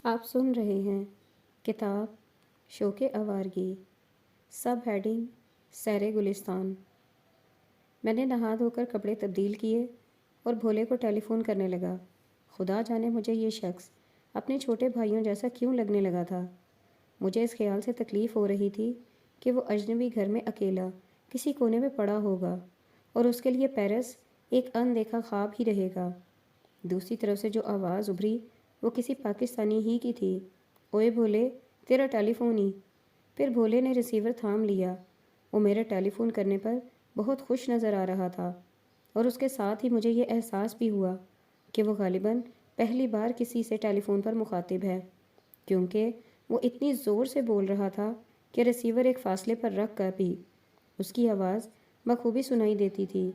آپ سن رہے ہیں کتاب شوق آوارگی، سب ہیڈنگ سیر گلستان۔ میں نے نہا دھو کر کپڑے تبدیل کیے اور بھولے کو ٹیلی فون کرنے لگا۔ خدا جانے مجھے یہ شخص اپنے چھوٹے بھائیوں جیسا کیوں لگنے لگا تھا۔ مجھے اس خیال سے تکلیف ہو رہی تھی کہ وہ اجنبی گھر میں اکیلا کسی کونے میں پڑا ہوگا اور اس کے لیے پیرس ایک اندیکھا خواب ہی رہے گا۔ دوسری طرف سے جو آواز ابھری وہ کسی پاکستانی ہی کی تھی۔ اوئے بھولے، تیرا ٹیلی فون ہی۔ پھر بھولے نے ریسیور تھام لیا۔ وہ میرے ٹیلی فون کرنے پر بہت خوش نظر آ رہا تھا اور اس کے ساتھ ہی مجھے یہ احساس بھی ہوا کہ وہ غالباً پہلی بار کسی سے ٹیلی فون پر مخاطب ہے، کیونکہ وہ اتنی زور سے بول رہا تھا کہ ریسیور ایک فاصلے پر رکھ کر بھی اس کی آواز بخوبی سنائی دیتی تھی۔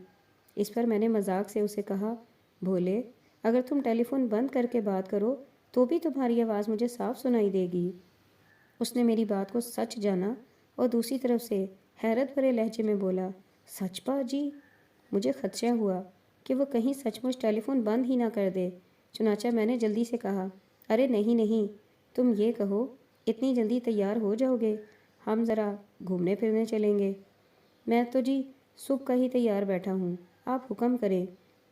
اس پر میں نے مذاق سے اسے کہا، بھولے، اگر تم ٹیلی فون بند کر کے بات کرو تو بھی تمہاری آواز مجھے صاف سنائی دے گی۔ اس نے میری بات کو سچ جانا اور دوسری طرف سے حیرت بھرے لہجے میں بولا، سچ با جی؟ مجھے خدشہ ہوا کہ وہ کہیں سچ مچ ٹیلی فون بند ہی نہ کر دے، چنانچہ میں نے جلدی سے کہا، ارے نہیں نہیں، تم یہ کہو اتنی جلدی تیار ہو جاؤ گے؟ ہم ذرا گھومنے پھرنے چلیں گے۔ میں تو جی صبح کا ہی تیار بیٹھا ہوں، آپ حکم کریں۔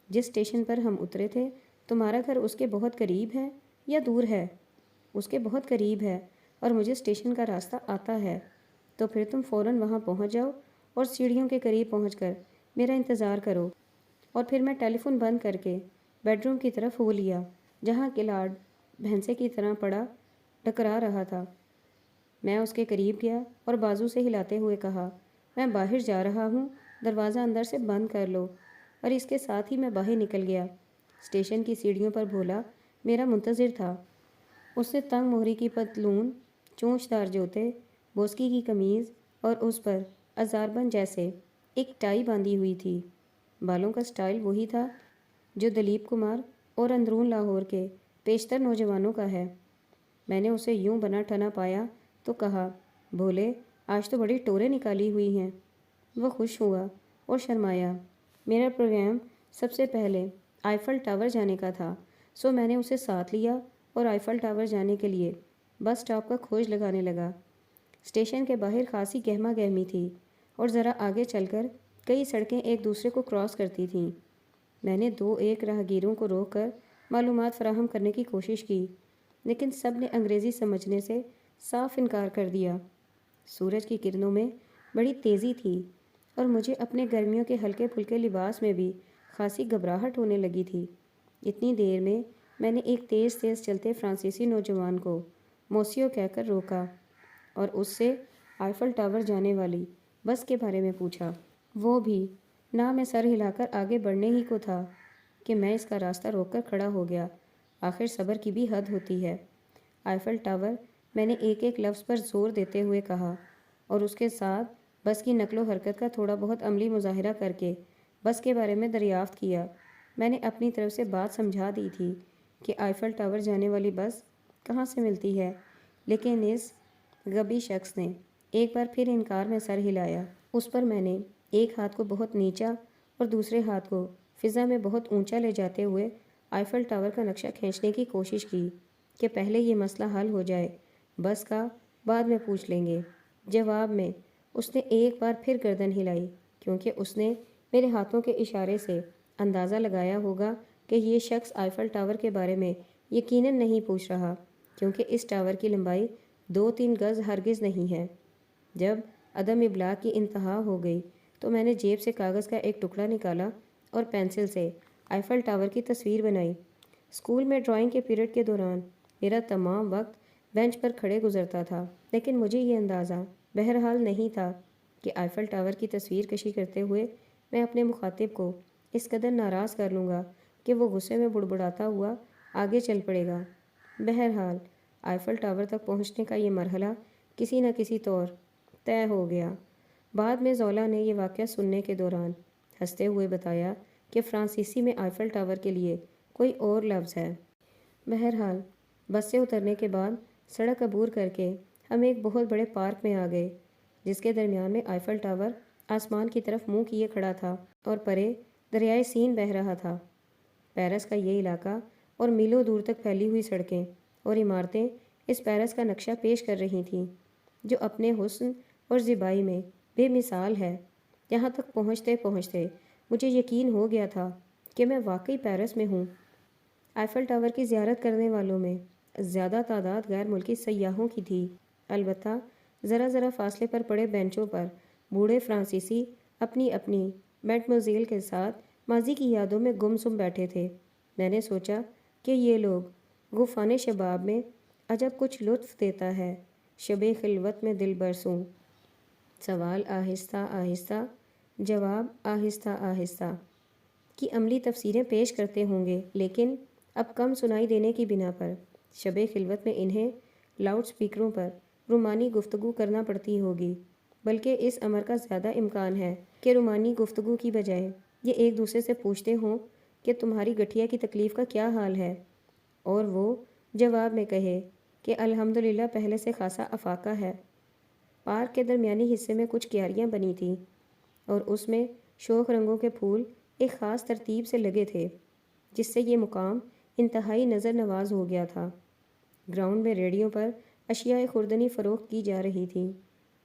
جس اسٹیشن پر ہم اترے تھے تمہارا گھر اس کے بہت قریب ہے یا دور ہے؟ اس کے بہت قریب ہے اور مجھے اسٹیشن کا راستہ آتا ہے۔ تو پھر تم فوراً وہاں پہنچ جاؤ اور سیڑھیوں کے قریب پہنچ کر میرا انتظار کرو۔ اور پھر میں ٹیلی فون بند کر کے بیڈ روم کی طرف ہو لیا، جہاں کلاڈ بھینسے کی طرح پڑا ٹکرا رہا تھا۔ میں اس کے قریب گیا اور بازو سے ہلاتے ہوئے کہا، میں باہر جا رہا ہوں، دروازہ اندر سے بند کر لو۔ اور اس کے ساتھ ہی میں باہر نکل گیا۔ اسٹیشن کی سیڑھیوں پر بھولا میرا منتظر تھا۔ اس نے تنگ موہری کی پتلون، چونچ دار جوتے، بوسکی کی قمیض اور اس پر ازاربن جیسے ایک ٹائی باندھی ہوئی تھی۔ بالوں کا سٹائل وہی تھا جو دلیپ کمار اور اندرون لاہور کے پیشتر نوجوانوں کا ہے۔ میں نے اسے یوں بنا ٹھنا پایا تو کہا، بھولے، آج تو بڑی ٹوریں نکالی ہوئی ہیں۔ وہ خوش ہوا اور شرمایا۔ میرا پروگرام سب سے پہلے آئیفل ٹاور جانے کا تھا، سو میں نے اسے ساتھ لیا اور آئیفل ٹاور جانے کے لیے بس اسٹاپ کا کھوج لگانے لگا۔ اسٹیشن کے باہر خاصی گہما گہمی تھی اور ذرا آگے چل کر کئی سڑکیں ایک دوسرے کو کراس کرتی تھیں۔ میں نے دو ایک راہگیروں کو روک کر معلومات فراہم کرنے کی کوشش کی، لیکن سب نے انگریزی سمجھنے سے صاف انکار کر دیا۔ سورج کی کرنوں میں بڑی تیزی تھی اور مجھے اپنے گرمیوں کے ہلکے پھلکے لباس میں بھی خاصی گھبراہٹ ہونے لگی تھی۔ اتنی دیر میں نے ایک تیز تیز چلتے فرانسیسی نوجوان کو موسیو کہہ کر روکا اور اس سے آئیفل ٹاور جانے والی بس کے بارے میں پوچھا۔ وہ بھی نہ میں سر ہلا کر آگے بڑھنے ہی کو تھا کہ میں اس کا راستہ روک کر کھڑا ہو گیا۔ آخر صبر کی بھی حد ہوتی ہے۔ آئیفل ٹاور، میں نے ایک ایک لفظ پر زور دیتے ہوئے کہا اور اس کے ساتھ بس کی نقل و حرکت کا تھوڑا بہت عملی مظاہرہ کر کے بس کے بارے میں دریافت کیا۔ میں نے اپنی طرف سے بات سمجھا دی تھی کہ آئیفل ٹاور جانے والی بس کہاں سے ملتی ہے، لیکن اس غبی شخص نے ایک بار پھر انکار میں سر ہلایا۔ اس پر میں نے ایک ہاتھ کو بہت نیچا اور دوسرے ہاتھ کو فضا میں بہت اونچا لے جاتے ہوئے آئیفل ٹاور کا نقشہ کھینچنے کی کوشش کی کہ پہلے یہ مسئلہ حل ہو جائے، بس کا بعد میں پوچھ لیں گے۔ جواب میں اس نے ایک بار پھر گردن ہلائی، کیونکہ اس نے میرے ہاتھوں کے اشارے سے اندازہ لگایا ہوگا کہ یہ شخص آئیفل ٹاور کے بارے میں یقیناً نہیں پوچھ رہا، کیونکہ اس ٹاور کی لمبائی 2-3 گز ہرگز نہیں ہے۔ جب عدم ابلاغ کی انتہا ہو گئی تو میں نے جیب سے کاغذ کا ایک ٹکڑا نکالا اور پینسل سے آئیفل ٹاور کی تصویر بنائی۔ اسکول میں ڈرائنگ کے پیریڈ کے دوران میرا تمام وقت بینچ پر کھڑے گزرتا تھا، لیکن مجھے یہ اندازہ بہرحال نہیں تھا کہ آئیفل ٹاور کی تصویر کشی کرتے ہوئے میں اپنے مخاطب کو اس قدر ناراض کر لوں گا کہ وہ غصے میں بڑبڑاتا ہوا آگے چل پڑے گا۔ بہرحال آئیفل ٹاور تک پہنچنے کا یہ مرحلہ کسی نہ کسی طور طے ہو گیا۔ بعد میں زولا نے یہ واقعہ سننے کے دوران ہنستے ہوئے بتایا کہ فرانسیسی میں آئیفل ٹاور کے لیے کوئی اور لفظ ہے۔ بہرحال بس سے اترنے کے بعد سڑک عبور کر کے ہم ایک بہت بڑے پارک میں آ گئے، جس کے درمیان میں آئیفل ٹاور آسمان کی طرف منہ کیے کھڑا تھا اور پرے دریائے سین بہہ رہا تھا۔ پیرس کا یہ علاقہ اور میلوں دور تک پھیلی ہوئی سڑکیں اور عمارتیں اس پیرس کا نقشہ پیش کر رہی تھیں جو اپنے حسن اور زیبائی میں بے مثال ہے۔ یہاں تک پہنچتے پہنچتے مجھے یقین ہو گیا تھا کہ میں واقعی پیرس میں ہوں۔ آئیفل ٹاور کی زیارت کرنے والوں میں زیادہ تعداد غیر ملکی سیاحوں کی تھی، البتہ ذرا ذرا فاصلے پر پڑے بینچوں پر بوڑھے فرانسیسی اپنی اپنی میڈموزیل کے ساتھ ماضی کی یادوں میں گم سم بیٹھے تھے۔ میں نے سوچا کہ یہ لوگ غفان شباب میں عجب کچھ لطف دیتا ہے، شب خلوت میں دل برسوں، سوال آہستہ آہستہ، جواب آہستہ آہستہ کی عملی تفسیریں پیش کرتے ہوں گے، لیکن اب کم سنائی دینے کی بنا پر شب خلوت میں انہیں لاؤڈ سپیکروں پر رومانی گفتگو کرنا پڑتی ہوگی، بلکہ اس امر کا زیادہ امکان ہے کہ رومانی گفتگو کی بجائے یہ ایک دوسرے سے پوچھتے ہوں کہ تمہاری گٹھیا کی تکلیف کا کیا حال ہے، اور وہ جواب میں کہے کہ الحمدللہ پہلے سے خاصا افاقہ ہے۔ پارک کے درمیانی حصے میں کچھ کیاریاں بنی تھیں اور اس میں شوخ رنگوں کے پھول ایک خاص ترتیب سے لگے تھے، جس سے یہ مقام انتہائی نظر نواز ہو گیا تھا۔ گراؤنڈ میں ریڑھیوں پر اشیاء خوردنی فروخت کی جا رہی تھیں،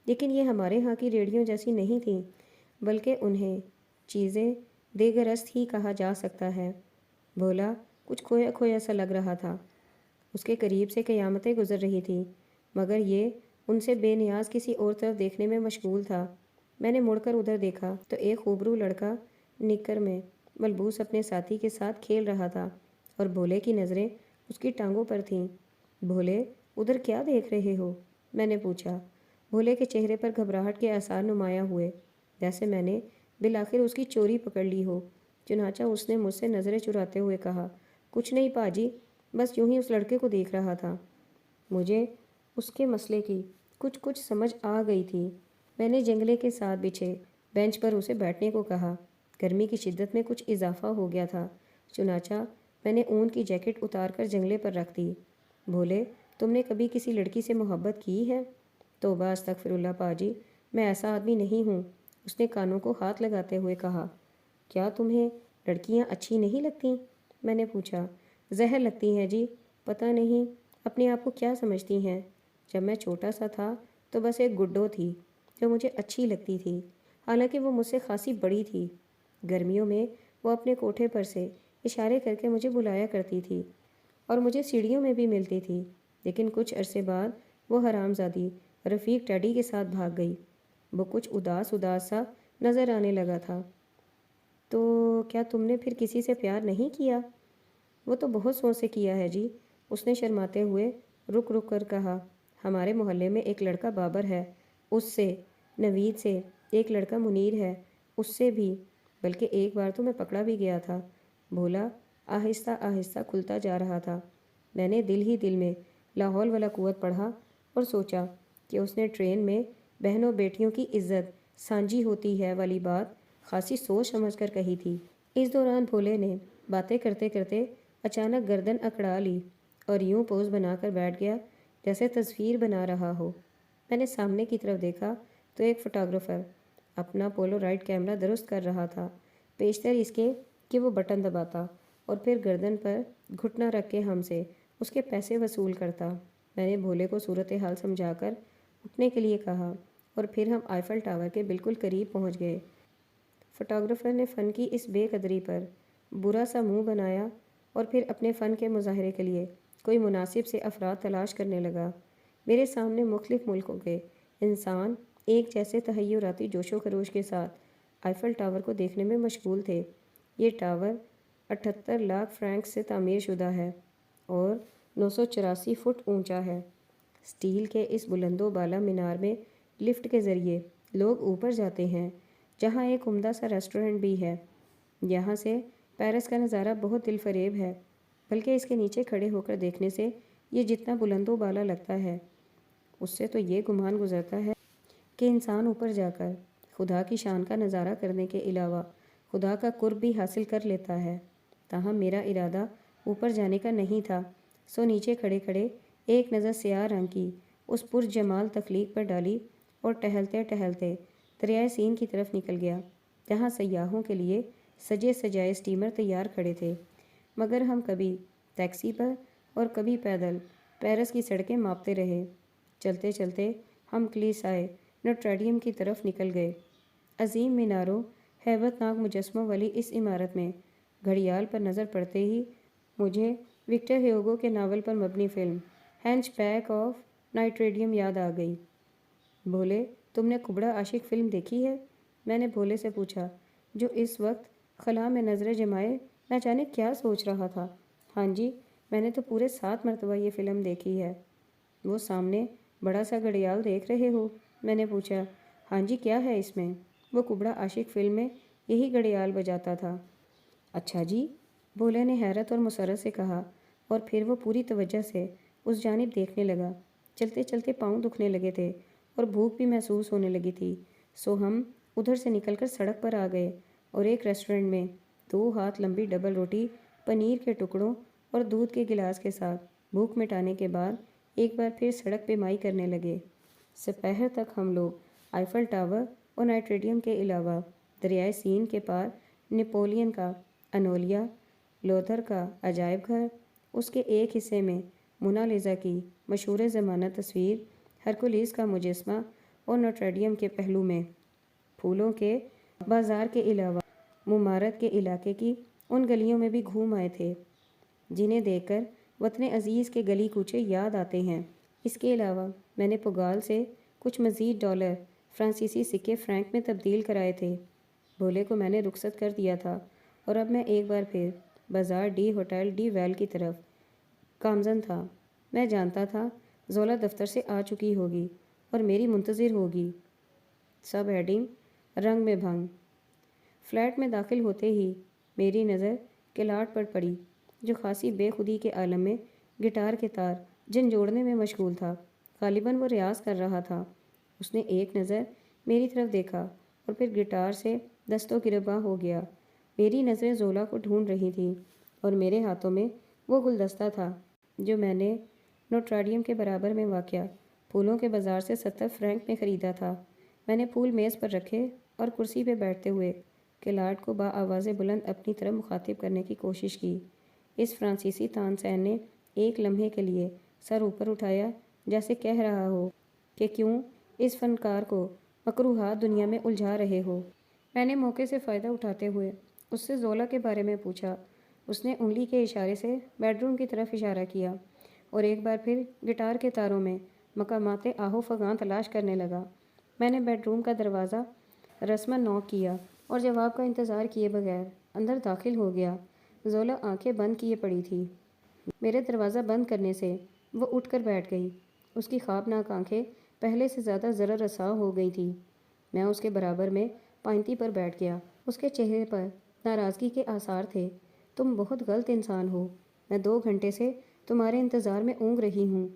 لیکن یہ ہمارے ہاں کی ریڑھیوں جیسی نہیں تھیں، بلکہ انہیں چیزیں دیگرست ہی کہا جا سکتا ہے۔ بھولا کچھ کھویا کھویا سا لگ رہا تھا۔ اس کے قریب سے قیامتیں گزر رہی تھیں، مگر یہ ان سے بے نیاز کسی اور طرف دیکھنے میں مشغول تھا۔ میں نے مڑ کر ادھر دیکھا تو ایک خوبرو لڑکا نکر میں ملبوس اپنے ساتھی کے ساتھ کھیل رہا تھا اور بھولے کی نظریں اس کی ٹانگوں پر تھیں۔ بھولے، ادھر کیا دیکھ رہے ہو؟ میں نے پوچھا۔ بھولے کے چہرے پر گھبراہٹ کے آثار نمایاں ہوئے، جیسے میں نے بالآخر اس کی چوری پکڑ لی ہو۔ چنانچہ اس نے مجھ سے نظریں چراتے ہوئے کہا، کچھ نہیں پاجی، بس یوں ہی اس لڑکے کو دیکھ رہا تھا۔ مجھے اس کے مسئلے کی کچھ سمجھ آ گئی تھی۔ میں نے جنگلے کے ساتھ بچھے بینچ پر اسے بیٹھنے کو کہا۔ گرمی کی شدت میں کچھ اضافہ ہو گیا تھا، چنانچہ میں نے اون کی جیکٹ اتار کر جنگلے پر رکھ دی۔ بھولے، تم نے کبھی کسی لڑکی سے محبت کی ہے؟ توبہ استغفر اللہ پاجی، میں ایسا آدمی نہیں ہوں، اس نے کانوں کو ہاتھ لگاتے ہوئے کہا۔ کیا تمہیں لڑکیاں اچھی نہیں لگتیں؟ میں نے پوچھا۔ زہر لگتی ہیں جی، پتہ نہیں اپنے آپ کو کیا سمجھتی ہیں۔ جب میں چھوٹا سا تھا تو بس ایک گڈو تھی جو مجھے اچھی لگتی تھی، حالانکہ وہ مجھ سے خاصی بڑی تھی۔ گرمیوں میں وہ اپنے کوٹھے پر سے اشارے کر کے مجھے بلایا کرتی تھی اور مجھے سیڑھیوں میں بھی ملتی تھی، لیکن کچھ عرصے بعد وہ حرامزادی رفیق ٹیڈی کے ساتھ بھاگ گئی۔ وہ کچھ اداس سا نظر آنے لگا تھا۔ تو کیا تم نے پھر کسی سے پیار نہیں کیا؟ وہ تو بہت سوچ سے کیا ہے جی، اس نے شرماتے ہوئے رک رک کر کہا۔ ہمارے محلے میں ایک لڑکا بابر ہے، اس سے، نوید سے، ایک لڑکا منیر ہے، اس سے بھی، بلکہ ایک بار تو میں پکڑا بھی گیا تھا۔ بھولا آہستہ آہستہ کھلتا جا رہا تھا۔ میں نے دل ہی دل میں لا حول ولا قوت پڑھا اور سوچا کہ اس نے ٹرین میں بہنوں بیٹیوں کی عزت سانجھی ہوتی ہے والی بات خاصی سوچ سمجھ کر کہی تھی۔ اس دوران بھولے نے باتیں کرتے کرتے اچانک گردن اکڑا لی اور یوں پوز بنا کر بیٹھ گیا جیسے تصویر بنا رہا ہو۔ میں نے سامنے کی طرف دیکھا تو ایک فوٹوگرافر اپنا پولو رائٹ کیمرہ درست کر رہا تھا، پیشتر اس کے کہ وہ بٹن دباتا اور پھر گردن پر گھٹنا رکھ کے ہم سے اس کے پیسے وصول کرتا۔ میں نے بھولے کو صورتحال سمجھا کر اٹھنے کے لیے کہا اور پھر ہم آئیفل ٹاور کے بالکل قریب پہنچ گئے۔ فوٹوگرافر نے فن کی اس بے قدری پر برا سا منہ بنایا اور پھر اپنے فن کے مظاہرے کے لیے کوئی مناسب سے افراد تلاش کرنے لگا۔ میرے سامنے مختلف ملکوں کے انسان ایک جیسے تحیراتی جوش و خروش کے ساتھ آئیفل ٹاور کو دیکھنے میں مشغول تھے۔ یہ ٹاور 78 لاکھ فرینک سے تعمیر شدہ ہے اور 984 فٹ اونچا ہے۔ سٹیل کے اس بلند و بالا مینار میں لفٹ کے ذریعے لوگ اوپر جاتے ہیں، جہاں ایک عمدہ سا ریسٹورنٹ بھی ہے۔ یہاں سے پیرس کا نظارہ بہت دل فریب ہے، بلکہ اس کے نیچے کھڑے ہو کر دیکھنے سے یہ جتنا بلند و بالا لگتا ہے، اس سے تو یہ گمان گزرتا ہے کہ انسان اوپر جا کر خدا کی شان کا نظارہ کرنے کے علاوہ خدا کا قرب بھی حاصل کر لیتا ہے۔ تاہم میرا ارادہ اوپر جانے کا نہیں تھا، سو نیچے کھڑے کھڑے ایک نظر سیاہ رنگ کی اس پرجمال تخلیق پر ڈالی اور ٹہلتے ٹہلتے دریائے سین کی طرف نکل گیا، جہاں سیاحوں کے لیے سجے سجائے اسٹیمر تیار کھڑے تھے، مگر ہم کبھی ٹیکسی پر اور کبھی پیدل پیرس کی سڑکیں ماپتے رہے۔ چلتے چلتے ہم کلیسائے نوٹریڈیم کی طرف نکل گئے۔ عظیم میناروں، ہیبت ناک مجسموں والی اس عمارت میں گھڑیال پر نظر پڑتے ہی مجھے وکٹر ہیوگو کے ناول پر مبنی فلم ہینچ بیک آف نائٹریڈیم یاد آ گئی۔ بھولے، تم نے کبڑا عاشق فلم دیکھی ہے؟ میں نے بھولے سے پوچھا، جو اس وقت خلا میں نظریں جمائے نہ جانے کیا سوچ رہا تھا۔ ہاں جی، میں نے تو پورے 7 مرتبہ یہ فلم دیکھی ہے۔ وہ سامنے بڑا سا گھڑیال دیکھ رہے ہو؟ میں نے پوچھا۔ ہاں جی، کیا ہے اس میں؟ وہ کبڑا عاشق فلم میں یہی گھڑیال بجاتا تھا۔ اچھا جی، بھولے نے حیرت اور مسرت سے کہا، اور پھر وہ پوری توجہ سے اس جانب دیکھنے لگا۔ چلتے چلتے پاؤں دکھنے لگے تھے اور بھوک بھی محسوس ہونے لگی تھی، سو ہم ادھر سے نکل کر سڑک پر آ گئے اور ایک ریسٹورنٹ میں 2 ہاتھ لمبی ڈبل روٹی، پنیر کے ٹکڑوں اور دودھ کے گلاس کے ساتھ بھوک مٹانے کے بعد ایک بار پھر سڑک پہ مائی کرنے لگے۔ سپہر تک ہم لوگ آئیفل ٹاور اور نائٹریڈیم کے علاوہ دریائے سین کے پار نپولین کا انولیا، لوتھر کا عجائب گھر، اس کے ایک حصے میں مونالیزا کی مشہور زمانہ تصویر، ہرکولیس کا مجسمہ اور نوٹریڈیم کے پہلو میں پھولوں کے بازار کے علاوہ ممارت کے علاقے کی ان گلیوں میں بھی گھوم آئے تھے جنہیں دیکھ کر وطن عزیز کے گلی کوچے یاد آتے ہیں۔ اس کے علاوہ میں نے پگال سے کچھ مزید ڈالر فرانسیسی سکے فرینک میں تبدیل کرائے تھے۔ بھولے کو میں نے رخصت کر دیا تھا اور اب میں ایک بار پھر بازار ڈی ہوٹل ڈی ویل کی طرف گامزن تھا۔ میں جانتا تھا زولا دفتر سے آ چکی ہوگی اور میری منتظر ہوگی۔ سب ہیڈنگ رنگ میں بھنگ۔ فلیٹ میں داخل ہوتے ہی میری نظر کلاٹ پر پڑی، جو خاصی بے خودی کے عالم میں گٹار کے تار جھنجھوڑنے میں مشغول تھا۔ غالباً وہ ریاض کر رہا تھا۔ اس نے ایک نظر میری طرف دیکھا اور پھر گٹار سے دست و گریباں ہو گیا۔ میری نظریں زولا کو ڈھونڈ رہی تھیں اور میرے ہاتھوں میں وہ گلدستہ تھا جو میں نے نوٹریڈیم کے برابر میں واقع پھولوں کے بازار سے 70 فرینک میں خریدا تھا۔ میں نے پھول میز پر رکھے اور کرسی پہ بیٹھتے ہوئے کلاٹ کو بآواز بلند اپنی طرف مخاطب کرنے کی کوشش کی۔ اس فرانسیسی تانسین نے ایک لمحے کے لیے سر اوپر اٹھایا، جیسے کہہ رہا ہو کہ کیوں اس فنکار کو مکروہات دنیا میں الجھا رہے ہو۔ میں نے موقع سے فائدہ اٹھاتے ہوئے اس سے زولا کے بارے میں پوچھا۔ اس نے انگلی کے اشارے سے بیڈ روم کی طرف اشارہ کیا اور ایک بار پھر گٹار کے تاروں میں مقامات آہو فغاں تلاش کرنے لگا۔ میں نے بیڈ روم کا دروازہ رسماً نوک کیا اور جواب کا انتظار کیے بغیر اندر داخل ہو گیا۔ زولا آنکھیں بند کیے پڑی تھی۔ میرے دروازہ بند کرنے سے وہ اٹھ کر بیٹھ گئی۔ اس کی خوابناک آنکھیں پہلے سے زیادہ زرہ رساں ہو گئی تھیں۔ میں اس کے برابر میں پائنتی پر بیٹھ گیا۔ اس کے چہرے پر ناراضگی کے آثار تھے۔ تم بہت غلط انسان ہو۔ میں 2 گھنٹے سے تمہارے انتظار میں اونگ رہی ہوں۔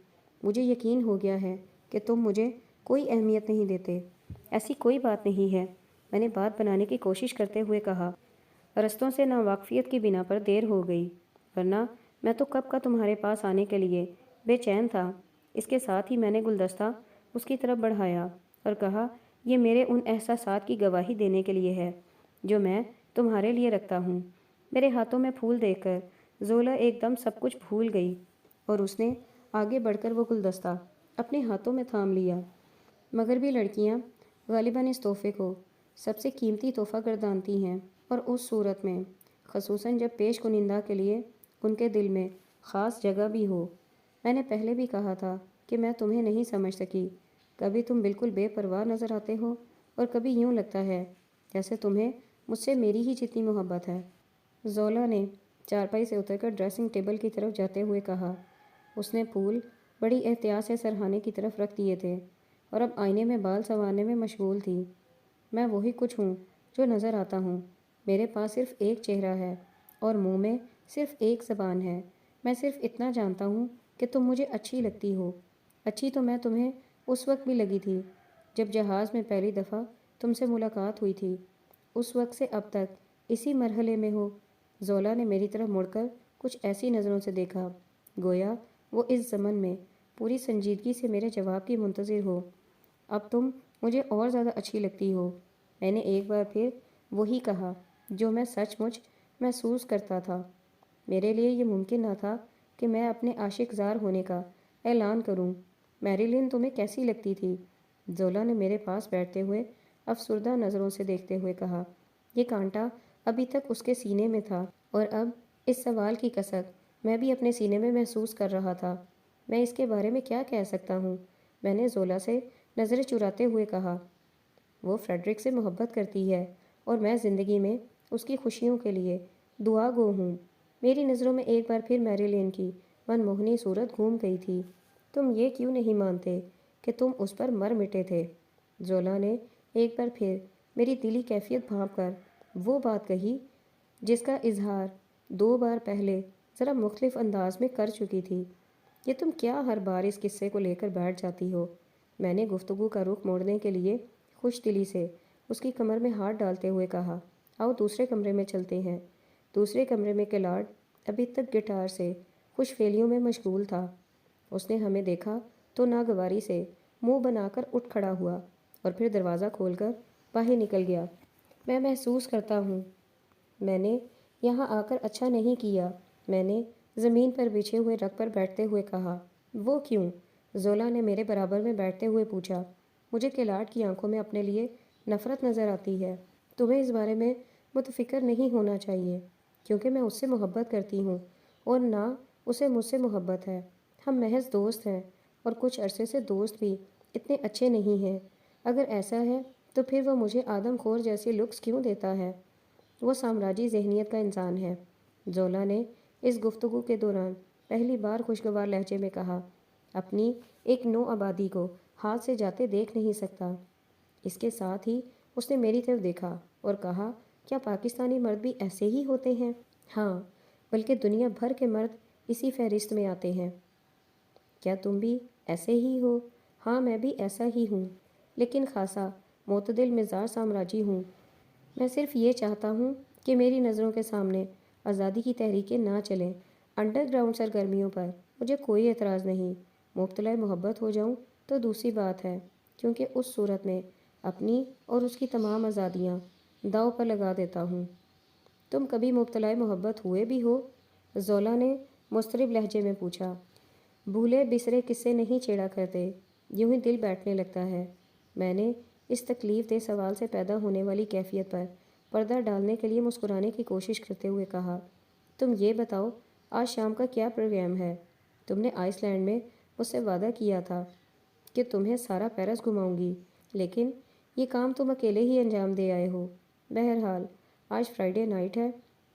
مجھے یقین ہو گیا ہے کہ تم مجھے کوئی اہمیت نہیں دیتے۔ ایسی کوئی بات نہیں ہے، میں نے بات بنانے کی کوشش کرتے ہوئے کہا۔ رستوں سے ناواقفیت کی بنا پر دیر ہو گئی، ورنہ میں تو کب کا تمہارے پاس آنے کے لیے بے چین تھا۔ اس کے ساتھ ہی میں نے گلدستہ اس کی طرف بڑھایا اور کہا، یہ میرے ان احساسات کی گواہی دینے کے لیے ہے جو میں تمہارے لیے رکھتا ہوں۔ میرے ہاتھوں میں پھول دیکھ کر زولا ایک دم سب کچھ بھول گئی اور اس نے آگے بڑھ کر وہ گلدستہ اپنے ہاتھوں میں تھام لیا۔ مغربی لڑکیاں غالباً اس تحفے کو سب سے قیمتی تحفہ گردانتی ہیں، اور اس صورت میں خصوصاً جب پیش کنندہ کے لیے ان کے دل میں خاص جگہ بھی ہو۔ میں نے پہلے بھی کہا تھا کہ میں تمہیں نہیں سمجھ سکی۔ کبھی تم بالکل بے پرواہ نظر آتے ہو اور کبھی یوں لگتا ہے جیسے تمہیں مجھ سے میری ہی جتنی محبت ہے۔ زولا نے چارپائی سے اتر کر ڈریسنگ ٹیبل کی طرف جاتے ہوئے کہا۔ اس نے پھول بڑی احتیاط سے سرہانے کی طرف رکھ دیے تھے اور اب آئینے میں بال سنوارنے میں مشغول تھی۔ میں وہی کچھ ہوں جو نظر آتا ہوں۔ میرے پاس صرف ایک چہرہ ہے اور منہ میں صرف ایک زبان ہے۔ میں صرف اتنا جانتا ہوں کہ تم مجھے اچھی لگتی ہو۔ اچھی تو میں تمہیں اس وقت بھی لگی تھی جب جہاز میں پہلی دفعہ تم سے ملاقات ہوئی تھی۔ اس وقت سے اب تک اسی مرحلے میں ہو۔ زولا نے میری طرف مڑ کر کچھ ایسی نظروں سے دیکھا گویا وہ اس ضمن میں پوری سنجیدگی سے میرے جواب کی منتظر ہو۔ اب تم مجھے اور زیادہ اچھی لگتی ہو، میں نے ایک بار پھر وہی کہا جو میں سچ مچ محسوس کرتا تھا۔ میرے لیے یہ ممکن نہ تھا کہ میں اپنے عاشق زار ہونے کا اعلان کروں۔ میریلن تمہیں کیسی لگتی تھی؟ زولا نے میرے پاس بیٹھتے ہوئے افسردہ نظروں سے دیکھتے ہوئے کہا۔ یہ کانٹا ابھی تک اس کے سینے میں تھا اور اب اس سوال کی کسک میں بھی اپنے سینے میں محسوس کر رہا تھا۔ میں اس کے بارے میں کیا کہہ سکتا ہوں؟ میں نے زولا سے نظریں چراتے ہوئے کہا۔ وہ فریڈرک سے محبت کرتی ہے اور میں زندگی میں اس کی خوشیوں کے لیے دعا گو ہوں۔ میری نظروں میں ایک بار پھر میریلن کی من موہنی صورت گھوم گئی تھی۔ تم یہ کیوں نہیں مانتے کہ تم اس پر مر مٹے تھے؟ زولا نے ایک بار پھر میری دلی کیفیت بھانپ کر وہ بات کہی جس کا اظہار 2 بار پہلے ذرا مختلف انداز میں کر چکی تھی۔ یہ تم کیا ہر بار اس قصے کو لے کر بیٹھ جاتی ہو؟ میں نے گفتگو کا رخ موڑنے کے لیے خوش دلی سے اس کی کمر میں ہاتھ ڈالتے ہوئے کہا۔ آؤ دوسرے کمرے میں چلتے ہیں۔ دوسرے کمرے میں کلاڈ ابھی تک گٹار سے خوش فیلیوں میں مشغول تھا۔ اس نے ہمیں دیکھا تو ناگواری سے منہ بنا کر اٹھ کھڑا ہوا اور پھر دروازہ کھول کر باہر نکل گیا۔ میں محسوس کرتا ہوں میں نے یہاں آ کر اچھا نہیں کیا، میں نے زمین پر بچھے ہوئے رگ پر بیٹھتے ہوئے کہا۔ وہ کیوں؟ زولا نے میرے برابر میں بیٹھتے ہوئے پوچھا۔ مجھے کلاڈ کی آنکھوں میں اپنے لیے نفرت نظر آتی ہے۔ تمہیں اس بارے میں متفکر نہیں ہونا چاہیے کیونکہ میں اس سے محبت کرتی ہوں اور نہ اسے مجھ سے محبت ہے۔ ہم محض دوست ہیں اور کچھ عرصے سے دوست بھی اتنے اچھے نہیں ہیں۔ اگر ایسا ہے تو پھر وہ مجھے آدم خور جیسی لکس کیوں دیتا ہے؟ وہ سامراجی ذہنیت کا انسان ہے۔ زولا نے اس گفتگو کے دوران پہلی بار خوشگوار لہجے میں کہا۔ اپنی ایک نو آبادی کو ہاتھ سے جاتے دیکھ نہیں سکتا۔ اس کے ساتھ ہی اس نے میری طرف دیکھا اور کہا، کیا پاکستانی مرد بھی ایسے ہی ہوتے ہیں؟ ہاں، بلکہ دنیا بھر کے مرد اسی فہرست میں آتے ہیں۔ کیا تم بھی ایسے ہی ہو؟ ہاں، میں بھی ایسا ہی ہوں، لیکن خاصا معتدل مزاج سامراجی ہوں۔ میں صرف یہ چاہتا ہوں کہ میری نظروں کے سامنے آزادی کی تحریکیں نہ چلیں۔ انڈر گراؤنڈ سرگرمیوں پر مجھے کوئی اعتراض نہیں۔ مبتلا محبت ہو جاؤں تو دوسری بات ہے، کیونکہ اس صورت میں اپنی اور اس کی تمام آزادیاں داؤ پر لگا دیتا ہوں۔ تم کبھی مبتلا محبت ہوئے بھی ہو؟ زولا نے مضطرب لہجے میں پوچھا۔ بھولے بسرے قصے نہیں چھیڑا کرتے، یوں ہی دل بیٹھنے لگتا ہے۔ میں نے اس تکلیف دہ سوال سے پیدا ہونے والی کیفیت پر پردہ ڈالنے کے لیے مسکرانے کی کوشش کرتے ہوئے کہا۔ تم یہ بتاؤ، آج شام کا کیا پروگرام ہے؟ تم نے آئس لینڈ میں مجھ سے وعدہ کیا تھا کہ تمہیں سارا پیرس گھماؤں گی، لیکن یہ کام تم اکیلے ہی انجام دے آئے ہو۔ بہرحال آج فرائیڈے نائٹ ہے،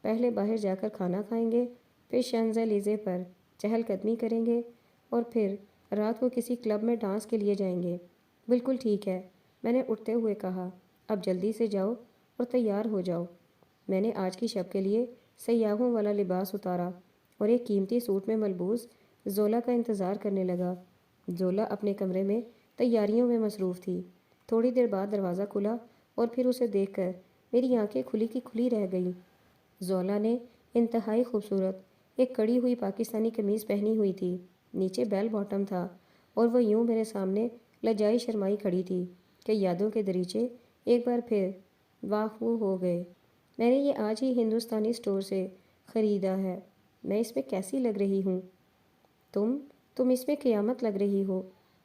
پہلے باہر جا کر کھانا کھائیں گے، پھر شانزلیزے پر چہل قدمی کریں گے اور پھر رات کو کسی کلب میں ڈانس کے لیے جائیں گے۔ بالکل ٹھیک ہے، میں نے اٹھتے ہوئے کہا۔ اب جلدی سے جاؤ اور تیار ہو جاؤ۔ میں نے آج کی شب کے لیے سیاحوں والا لباس اتارا اور ایک قیمتی سوٹ میں ملبوس زولا کا انتظار کرنے لگا۔ زولا اپنے کمرے میں تیاریوں میں مصروف تھی۔ تھوڑی دیر بعد دروازہ کھلا اور پھر اسے دیکھ کر میری آنکھیں کھلی کی کھلی رہ گئیں۔ زولا نے انتہائی خوبصورت ایک کڑی ہوئی پاکستانی قمیض پہنی ہوئی تھی، نیچے بیل باٹم تھا، اور وہ یوں میرے سامنے لجائی شرمائی کھڑی تھی کہ یادوں کے دریچے ایک بار پھر واہو ہو گئے۔ میں نے یہ آج ہی ہندوستانی اسٹور سے خریدا ہے۔ میں اس میں کیسی لگ رہی ہوں؟ تم اس میں قیامت لگ رہی ہو۔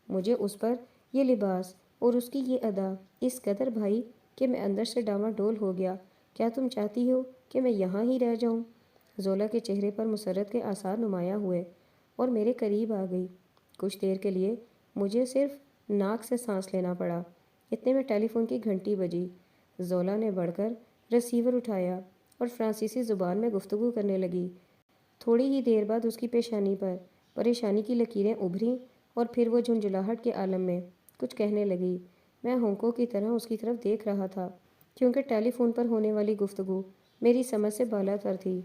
مجھے اس پر یہ لباس اور اس کی یہ ادا اس قدر بھائی کہ میں اندر سے ڈاما ڈول ہو گیا۔ کیا تم چاہتی ہو کہ میں یہاں ہی رہ جاؤں؟ زولا کے چہرے پر مسرت کے آثار نمایاں ہوئے اور میرے قریب آ گئی۔ کچھ دیر کے لیے مجھے صرف ناک سے سانس لینا پڑا۔ اتنے میں ٹیلی فون کی گھنٹی بجی۔ زولا نے بڑھ کر ریسیور اٹھایا اور فرانسیسی زبان میں گفتگو کرنے لگی۔ تھوڑی ہی دیر بعد اس کی پیشانی پر پریشانی کی لکیریں ابھریں اور پھر وہ جھنجھلاہٹ کے عالم میں کچھ کہنے لگی۔ میں ہونکوں کی طرح اس کی طرف دیکھ رہا تھا کیونکہ ٹیلی فون پر ہونے والی گفتگو میری سمجھ سے بالا تر تھی۔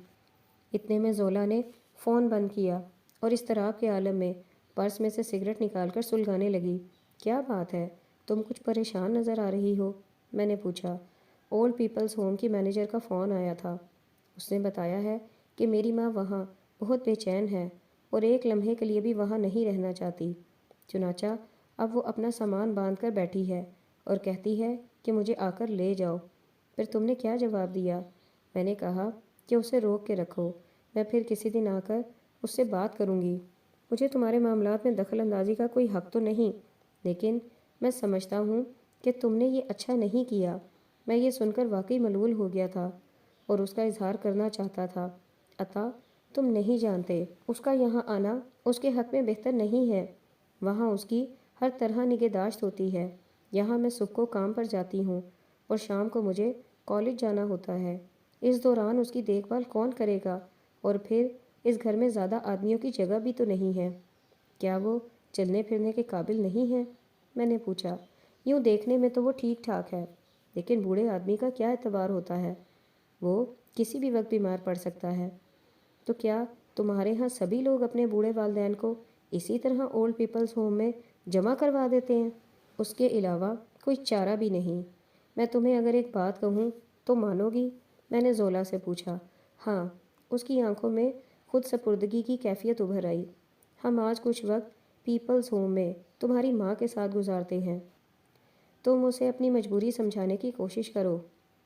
اتنے میں زولا نے فون بند کیا اور اضطراب کے عالم میں پرس میں سے سگریٹ نکال کر سلگانے لگی۔ کیا بات ہے، تم کچھ پریشان نظر آ رہی ہو؟ میں نے پوچھا۔ اولڈ پیپلز ہوم کی مینیجر کا فون آیا تھا۔ اس نے بتایا ہے کہ میری ماں وہاں بہت بے چین ہے اور ایک لمحے کے لیے بھی وہاں نہیں رہنا چاہتی۔ چنانچہ اب وہ اپنا سامان باندھ کر بیٹھی ہے اور کہتی ہے کہ مجھے آ کر لے جاؤ۔ پھر تم نے کیا جواب دیا؟ میں نے کہا کہ اسے روک کے رکھو، میں پھر کسی دن آ کر اس سے بات کروں گی۔ مجھے تمہارے معاملات میں دخل اندازی کا کوئی حق تو نہیں، لیکن میں سمجھتا ہوں کہ تم نے یہ اچھا نہیں کیا۔ میں یہ سن کر واقعی ملول ہو گیا تھا اور اس کا اظہار کرنا چاہتا تھا۔ عطا، تم نہیں جانتے، اس کا یہاں آنا اس کے حق میں بہتر نہیں ہے۔ وہاں اس کی ہر طرح نگہداشت ہوتی ہے۔ یہاں میں صبح کو کام پر جاتی ہوں اور شام کو مجھے کالج جانا ہوتا ہے۔ اس دوران اس کی دیکھ بھال کون کرے گا؟ اور پھر اس گھر میں زیادہ آدمیوں کی جگہ بھی تو نہیں ہے۔ کیا وہ چلنے پھرنے کے قابل نہیں ہے؟ میں نے پوچھا۔ یوں دیکھنے میں تو وہ ٹھیک ٹھاک ہے، لیکن بوڑھے آدمی کا کیا اعتبار ہوتا ہے؟ وہ کسی بھی وقت بیمار پڑ سکتا ہے۔ تو کیا تمہارے ہاں سبھی لوگ اپنے بوڑھے والدین کو اسی طرح اولڈ پیپلز ہوم میں جمع کروا دیتے ہیں؟ اس کے علاوہ کوئی چارہ بھی نہیں۔ میں تمہیں اگر ایک بات کہوں تو مانو گی؟ میں نے زولا سے پوچھا۔ ہاں، اس کی آنکھوں میں خود سپردگی کی کیفیت ابھر آئی۔ ہم آج کچھ وقت پیپلز ہوم میں تمہاری ماں کے ساتھ گزارتے ہیں۔ تم اسے اپنی مجبوری سمجھانے کی کوشش کرو،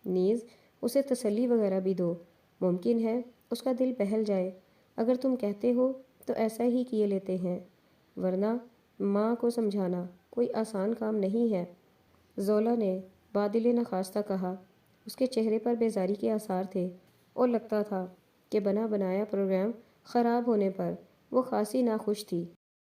نیز اسے تسلی وغیرہ بھی دو۔ ممکن ہے اس کا دل بہل جائے۔ اگر تم کہتے ہو تو ایسا ہی کیے لیتے ہیں، ورنہ ماں کو سمجھانا کوئی آسان کام نہیں ہے۔ زولا نے بادل نخواستہ کہا۔ اس کے چہرے پر بیزاری کے آثار تھے اور لگتا تھا کہ بنا بنایا پروگرام خراب ہونے پر وہ خاصی ناخوش تھی۔